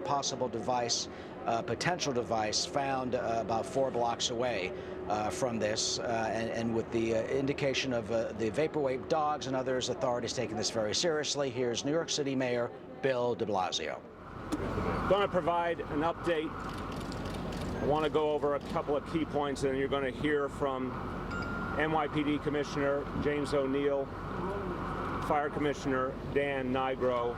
possible device, potential device, found about 4 blocks away from this, and with the indication of the vaporwave dogs and others, authorities taking this very seriously. Here's New York City Mayor Bill de Blasio. I'm going to provide an update. I want to go over a couple of key points, and then you're going to hear from NYPD Commissioner James O'Neill, Fire Commissioner Dan Nigro,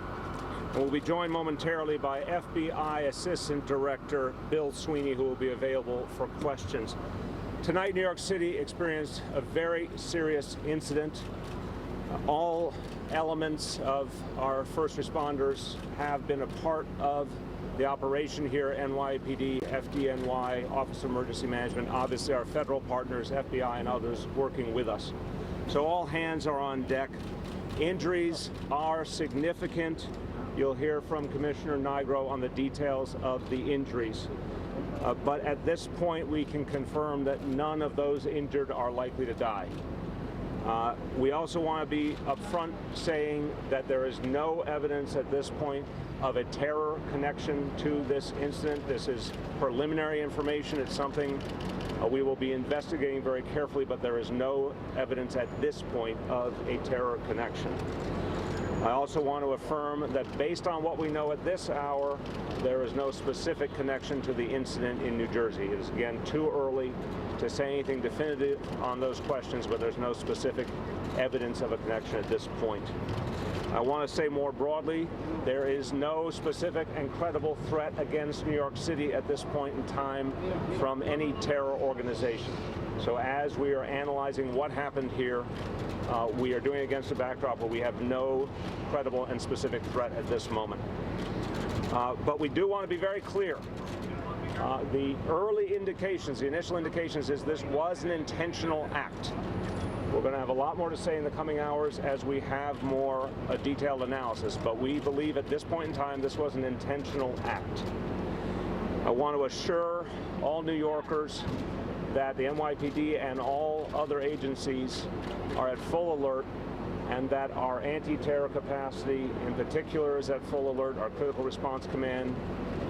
and we'll be joined momentarily by FBI Assistant Director Bill Sweeney, who will be available for questions. Tonight, New York City experienced a very serious incident. All elements of our first responders have been a part of the operation here at NYPD, FDNY, Office of Emergency Management, obviously our federal partners, FBI and others working with us. So all hands are on deck. Injuries are significant. You'll hear from Commissioner Nigro on the details of the injuries. But at this point, we can confirm that none of those injured are likely to die. We also want to be upfront saying that there is no evidence at this point of a terror connection to this incident. This is preliminary information. It's something we will be investigating very carefully, but there is no evidence at this point of a terror connection. I also want to affirm that based on what we know at this hour, there is no specific connection to the incident in New Jersey. It is, again, too early to say anything definitive on those questions, but there's no specific evidence of a connection at this point. I want to say more broadly, there is no specific and credible threat against New York City at this point in time from any terror organization. So as we are analyzing what happened here, we are doing it against a backdrop where we have no credible and specific threat at this moment. But we do want to be very clear. The early indications, the initial indications, is this was an intentional act. We're going to have a lot more to say in the coming hours as we have more detailed analysis, but we believe at this point in time this was an intentional act. I want to assure all New Yorkers that the NYPD and all other agencies are at full alert, and that our anti-terror capacity in particular is at full alert, our Critical Response Command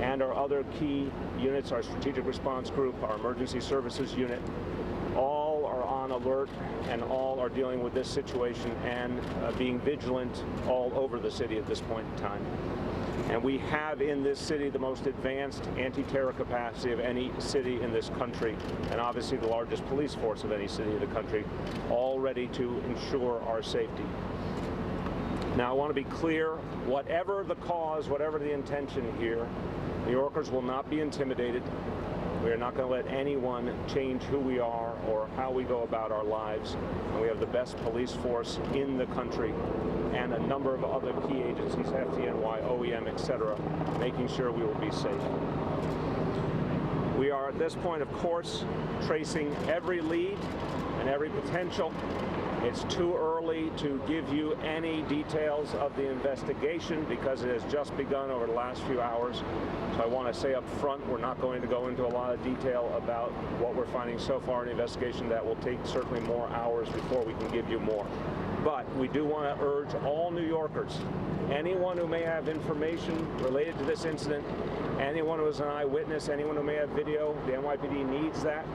and our other key units, our Strategic Response Group, our Emergency Services Unit, all are on alert and all are dealing with this situation and being vigilant all over the city at this point in time. And we have in this city the most advanced anti-terror capacity of any city in this country, and obviously the largest police force of any city in the country, all ready to ensure our safety. Now, I want to be clear, whatever the cause, whatever the intention here, New Yorkers will not be intimidated. We are not going to let anyone change who we are or how we go about our lives. And we have the best police force in the country and a number of other key agencies, FDNY, OEM, etc., making sure we will be safe. We are at this point, of course, tracing every lead and every potential. It's too early to give you any details of the investigation because it has just begun over the last few hours. So I want to say up front, we're not going to go into a lot of detail about what we're finding so far in the investigation. That will take certainly more hours before we can give you more. But we do want to urge all New Yorkers, anyone who may have information related to this incident, anyone who is an eyewitness, anyone who may have video, the NYPD needs that.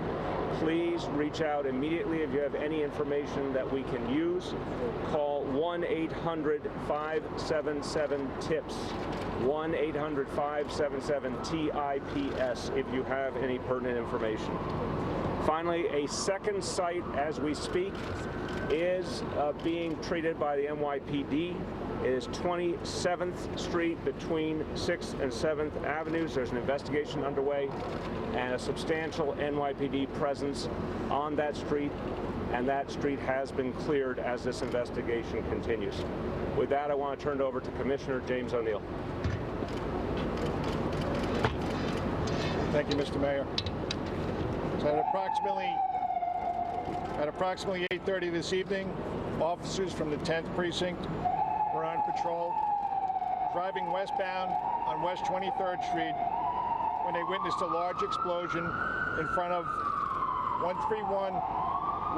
Please reach out immediately if you have any information that we can use. Call 1-800-577-TIPS, 1-800-577-TIPS if you have any pertinent information. Finally, a second site as we speak is being treated by the NYPD. It is 27th Street between 6th and 7th Avenues. There's an investigation underway and a substantial NYPD presence on that street, and that street has been cleared as this investigation continues. With that, I want to turn it over to Commissioner James O'Neill. Thank you, Mr. Mayor. So at approximately 8:30 this evening, officers from the 10th Precinct were on patrol, driving westbound on West 23rd Street when they witnessed a large explosion in front of 131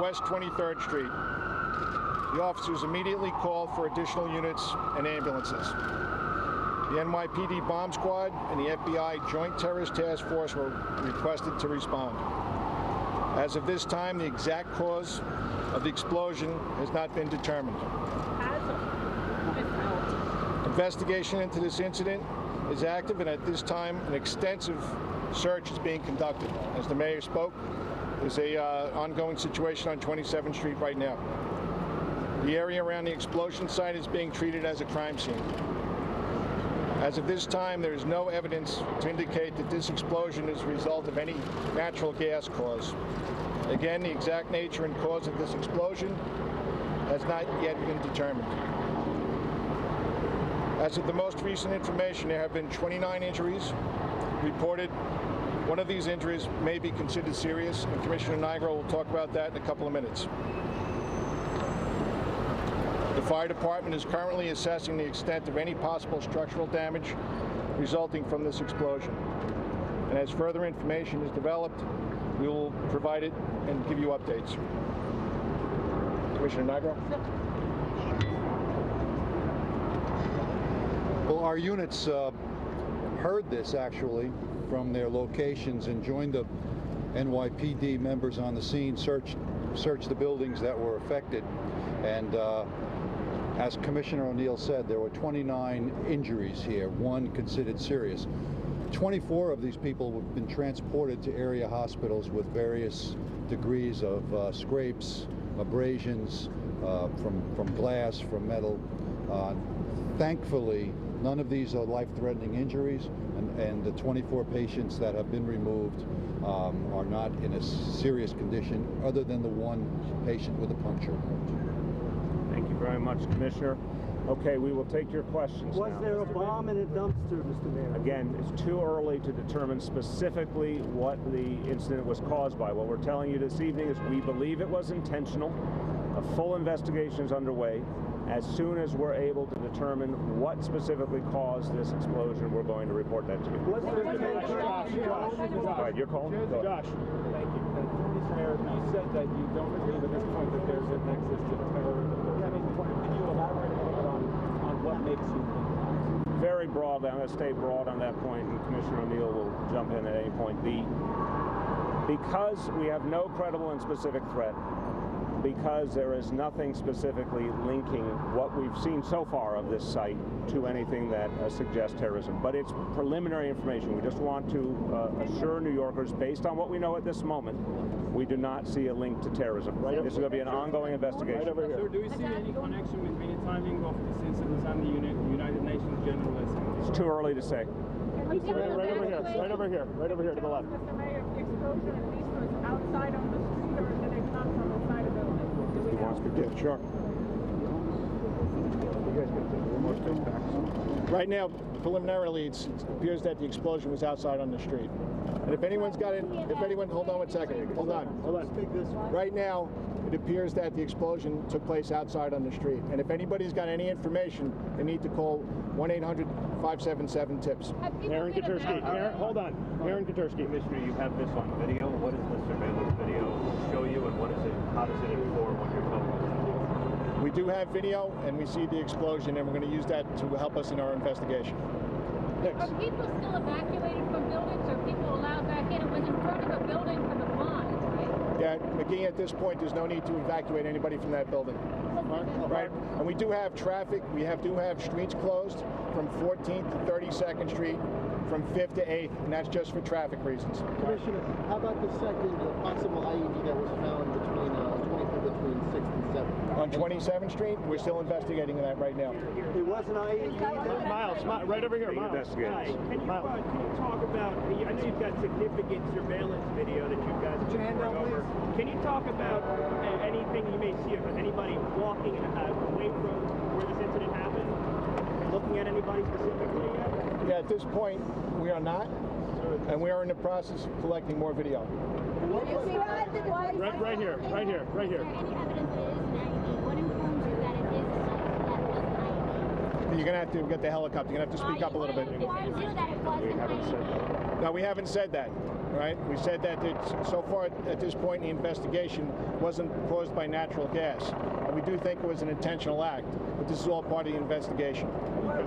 West 23rd Street. The officers immediately called for additional units and ambulances. The NYPD bomb squad and the FBI Joint Terrorist Task Force were requested to respond. As of this time, the exact cause of the explosion has not been determined. Investigation into this incident is active, and at this time, an extensive search is being conducted. As the mayor spoke, there's a ongoing situation on 27th Street right now. The area around the explosion site is being treated as a crime scene. As of this time, there is no evidence to indicate that this explosion is a result of any natural gas cause. Again, the exact nature and cause of this explosion has not yet been determined. As of the most recent information, there have been 29 injuries reported. One of these injuries may be considered serious, and Commissioner Nigro will talk about that in a couple of minutes. The fire department is currently assessing the extent of any possible structural damage resulting from this explosion. And as further information is developed, we will provide it and give you updates. Commissioner Nigro? Well, our units heard this actually from their locations and joined the NYPD members on the scene, searched the buildings that were affected, and as Commissioner O'Neill said, there were 29 injuries here, one considered serious. 24 of these people have been transported to area hospitals with various degrees of scrapes, abrasions from glass, from metal. Thankfully, none of these are life-threatening injuries, and the 24 patients that have been removed are not in a serious condition, other than the one patient with a puncture. Thank you very much, Commissioner. Okay, we will take your questions now. Was there a bomb in a dumpster, Mr. Mayor? Again, it's too early to determine specifically what the incident was caused by. What we're telling you this evening is we believe it was intentional. A full investigation is underway. As soon as we're able to determine what specifically caused this explosion, we're going to report that to you. Was there Josh. All right, you're calling? Josh. Thank you. Mr. Mayor, you said that you don't believe at this point that there's a nexus to terrorism. Can you elaborate a little bit on what makes you think that? Very broadly, I'm going to stay broad on that point, and Commissioner O'Neill will jump in at any point. Because we have no credible and specific threat, because there is nothing specifically linking what we've seen so far of this site to anything that suggests terrorism. But it's preliminary information. We just want to assure New Yorkers, based on what we know at this moment, we do not see a link to terrorism. This is going to be an ongoing investigation. Right over here. Sir, do we see any connection between the timing of this incident and the United Nations General Assembly? It's too early to say. Right over here, right over here, right over here to the left. Mr. Mayor, the explosion at least was outside on the street, or did it come from inside a building? He wants to Yeah, sure. Right now, preliminarily, it appears that the explosion was outside on the street. And if anyone's got it, hold on one second, hold on. Right now, it appears that the explosion took place outside on the street. And if anybody's got any information, they need to call 1-800-577-TIPS. Aaron Katersky, hold on. Aaron Katersky. Commissioner, you have this on video. What does the surveillance video show you, and what is it? How does it inform what you're telling us? We do have video, and we see the explosion, and we're going to use that to help us in our investigation. Are people still evacuating from buildings? Are people allowed back in? It was in front of a building for the blinds, right? Yeah, McGee, at this point, there's no need to evacuate anybody from that building. Right? And we do have traffic. We do have streets closed from 14th to 32nd Street, from 5th to 8th, and that's just for traffic reasons. Commissioner, how about the second possible IED that was found between 6th and 7th? On 27th Street, we're still investigating that right now. It was an IED there? Miles, right over here, Miles. Investigators. Can you talk about, I know you've got significant surveillance video that you guys are going over. Can you talk about anything you may see of anybody walking away from where this incident happened? Looking at anybody specifically yet? Yeah, at this point, we are not, and we are in the process of collecting more video. Right here. Is there any evidence that it is an IED? What informs you that it is a site that was an IED? You're going to have to get the helicopter. You're going to have to speak up a little bit. Informs you that it was an IED? No, we haven't said that. Right? We said that so far at this point in the investigation wasn't caused by natural gas. And we do think it was an intentional act. But this is all part of the investigation. Right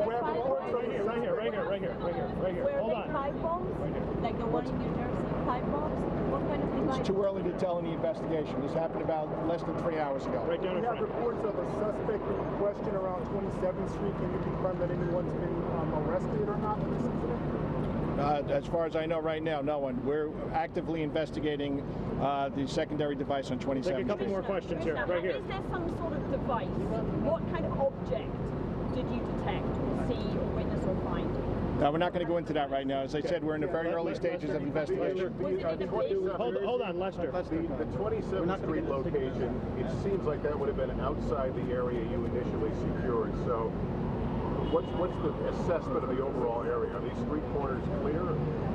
here. Hold on. Pipe bombs? Like the one in New Jersey, pipe bombs? What kind of device? It's too early to tell in the investigation. This happened about less than 3 hours ago. Right down in front. We have reports of a suspect in question around 27th Street. Can you confirm that anyone's been arrested or not in this incident? As far as I know right now, no one. We're actively investigating the secondary device on 27th Street. Take a couple more questions here. Right here. Is there some sort of device? What kind of object did you detect, see, or witness, or find? We're not going to go into that right now. As I said, we're in the very early stages of investigation. Hold on, Lester. The 27th Street location, it seems like that would have been outside the area you initially secured. So what's the assessment of the overall area? Are these street corners clear?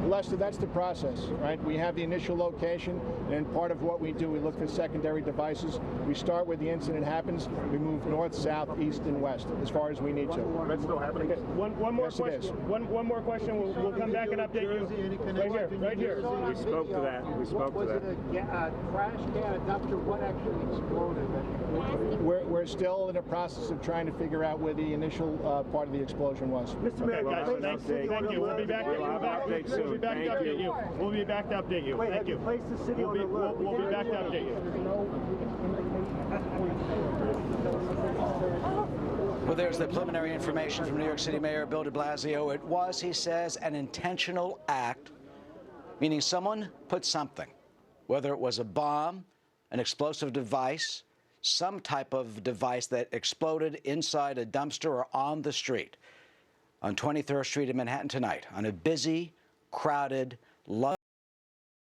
Lester, that's the process, right? We have the initial location, and part of what we do, we look for secondary devices. We start where the incident happens. We move north, south, east, and west as far as we need to. That's still happening? Okay. One more question. One more question. We'll come back and update you. Right here. We spoke to that. Was it a crash can, a dumpster? What actually exploded? We're still in the process of trying to figure out where the initial part of the explosion was. Mr. Mayor, guys, thank you. We'll be back. We'll be back to update you. We'll be back to update you. Thank you. We'll be back to update you. Well, there's the preliminary information from New York City Mayor Bill de Blasio. It was, he says, an intentional act, meaning someone put something, whether it was a bomb, an explosive device, some type of device that exploded inside a dumpster or on the street on 23rd Street in Manhattan tonight, on a busy, crowded,